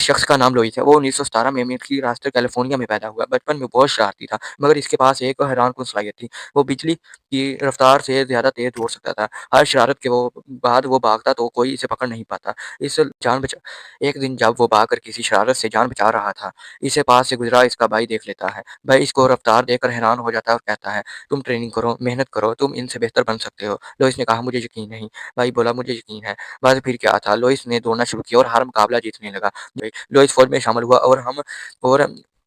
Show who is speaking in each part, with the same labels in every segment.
Speaker 1: शख्स का नाम लोइस है। वो 1917 में मिल्की राष्ट्र कैलिफ़ोर्निया में पैदा हुआ। बचपन में बहुत शरारती था, मगर इसके पास एक हैरानकुन सलाहियत थी। वो बिजली की रफ़्तार से ज़्यादा तेज़ दौड़ सकता था। हर शरारत के बाद वो भागता तो कोई इसे पकड़ नहीं पाता। इस जान बचा एक दिन जब वो भागकर किसी शरारत से जान बचा रहा था, इसे पास से गुज़रा इसका भाई देख लेता है। भाई इसको रफ़्तार देखकर हैरान हो जाता है और कहता है, "तुम ट्रेनिंग करो, मेहनत करो, तुम इनसे बेहतर बन सकते हो।" लोइस ने कहा, "मुझे यकीन नहीं।" भाई बोला, "मुझे यकीन है।" बस फिर क्या था, लोइस ने दौड़ना शुरू किया और हर मुकाबला जीतने लगा। लोइस फौज में शामिल हुआ और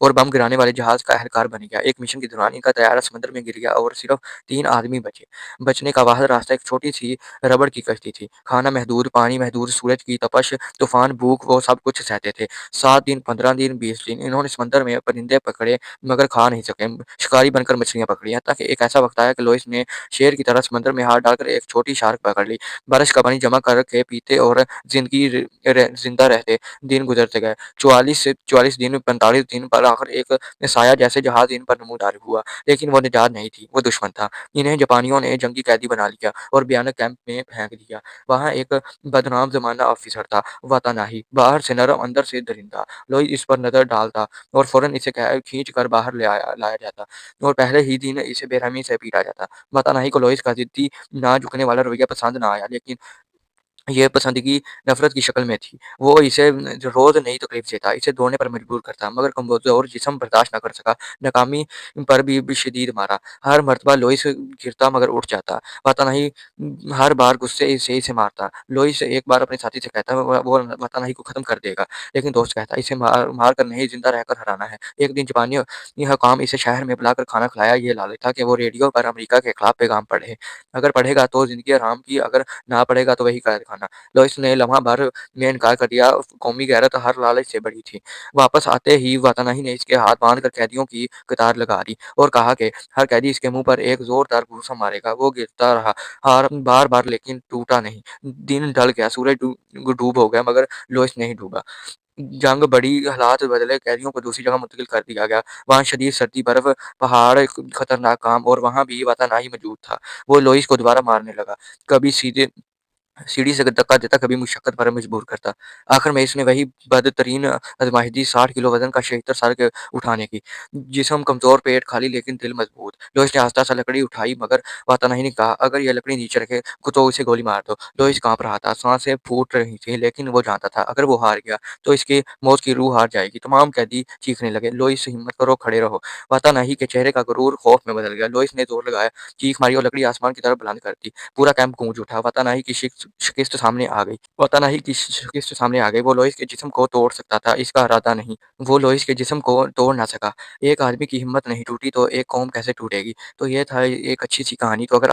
Speaker 1: और बम गिराने वाले जहाज का एहलकार बन गया। एक मिशन के दौरान इनका तैयारा समुद्र में गिर गया और सिर्फ 3 आदमी बचे। बचने का वाहिद रास्ता एक छोटी-सी रबड़ की कश्ती थी। खाना महदूद, पानी महदूद, सूरज की तपश, तूफ़ान, भूख वो सब कुछ सहते थे। 7 दिन, 15 दिन, 20 दिन इन्होंने समंदर में परिंदे पकड़े मगर खा नहीं सके। शिकारी बनकर मछलियाँ पकड़ी। यहाँ तक कि एक ऐसा वक़्त आया कि लोइस ने शेर की तरह समंदर में हाथ डालकर एक छोटी शार्क पकड़ ली। बारिश का पानी जमा करके पीते और ज़िंदा रहते दिन गुज़रते गए। 44 दिन, 45 दिन पर आखिर एक साया जैसे जहाज़ इन पर नमूदार हुआ, लेकिन वो निजात नहीं थी, वो दुश्मन था। इन्हें जापानियों ने जंगी कैदी बना लिया और भयानक कैंप में फेंक दिया। वहाँ एक बदनाम ज़माना ऑफ़िसर था, वातानाही, बाहर से नरम, अंदर से दरिंदा। लोग इस पर नज़र डालता और फ़ौरन इसे खींच कर बाहर लाया जाता और पहले ही दिन इसे बेरहमी से पीटा जाता। वातानाही को लोइस का ज़िद्दी, ना झुकने वाला रवैया पसंद ना आया, लेकिन ये पसंदीदा नफ़रत की शक्ल में थी। वो इसे रोज़ नई तकलीफ़ देता, इसे दौड़ने पर मजबूर करता, मगर कमज़ोर जिस्म बर्दाश्त न कर सका। नाकामी पर भी शदीद मारा। हर मर्तबा लोइस गिरता मगर उठ जाता। वातानाही हर बार गुस्से से इसे मारता। लोइस एक बार अपने साथी से कहता, वो वातानाही को ख़त्म कर देगा, लेकिन दोस्त कहता, इसे मार कर नहीं, ज़िंदा रहकर हराना है। एक दिन जापानी हुकाम इसे शहर में बुलाकर खाना खिलाया। ये लालच था कि वो रेडियो पर अमेरिका के खिलाफ पैगाम पढ़े। अगर पढ़ेगा तो ज़िंदगी आराम की, अगर ना पढ़ेगा तो वही कैद खाना। लोइस ने लम्हा भर में इनकार कर दिया। कौमी गैरत हर लालच से बड़ी थी। वापस आते ही वातानाही ने इसके हाथ बांधकर कैदियों की कतार लगा दी और कहा कि हर कैदी इसके मुंह पर एक जोरदार घूंसा मारेगा। वो गिरता रहा, हार बार-बार, लेकिन टूटा नहीं। दिन ढल गया, सूरज डूब हो गया, मगर लोइस नहीं डूबा। जंग बढ़ी, हालात बदले, कैदियों को दूसरी जगह मुंतकिल कर दिया गया। वहाँ शदीद सर्दी, बर्फ, पहाड़, खतरनाक काम और वहाँ भी वातानाही मौजूद था। वो लोइस को दोबारा मारने लगा। कभी सीधे सीढ़ी से धक्का देता, कभी मुशक्कत पर मजबूर करता। आखिर में इसने वही बदतरीन आज़माइश दी, 60 किलो वज़न का 76 सर के उठाने की। जिस्म कमज़ोर, पेट खाली, लेकिन दिल मज़बूत। लोइस ने आहिस्ता-सा लकड़ी उठाई, मगर वातानाही ने कहा, "अगर ये लकड़ी नीचे रखे तो इसे गोली मार दो।" लोइस काँप रहा था, साँसें फूट रही थीं, लेकिन वो जानता था, अगर वो हार गया, तो इसकी मौत की रूह हार जाएगी। तमाम कैदी चीखने लगे, "लोइस, हिम्मत करो, खड़े रहो।" वातानाही के चेहरे का गुरूर खौफ में बदल गया। लोइस ने ज़ोर लगाया, चीख मारी और लकड़ी आसमान की तरफ बुलंद कर दी। पूरा कैंप गूंज उठा। वातानाही की शिकस्त सामने आ गई। वो लोइस के जिस्म को तोड़ सकता था, इसका इरादा नहीं। वो लोइस के जिस्म को तोड़ ना सका। एक आदमी की हिम्मत नहीं टूटी तो एक कौम कैसे टूटेगी? तो ये था एक अच्छी-सी कहानी। तो अगर आप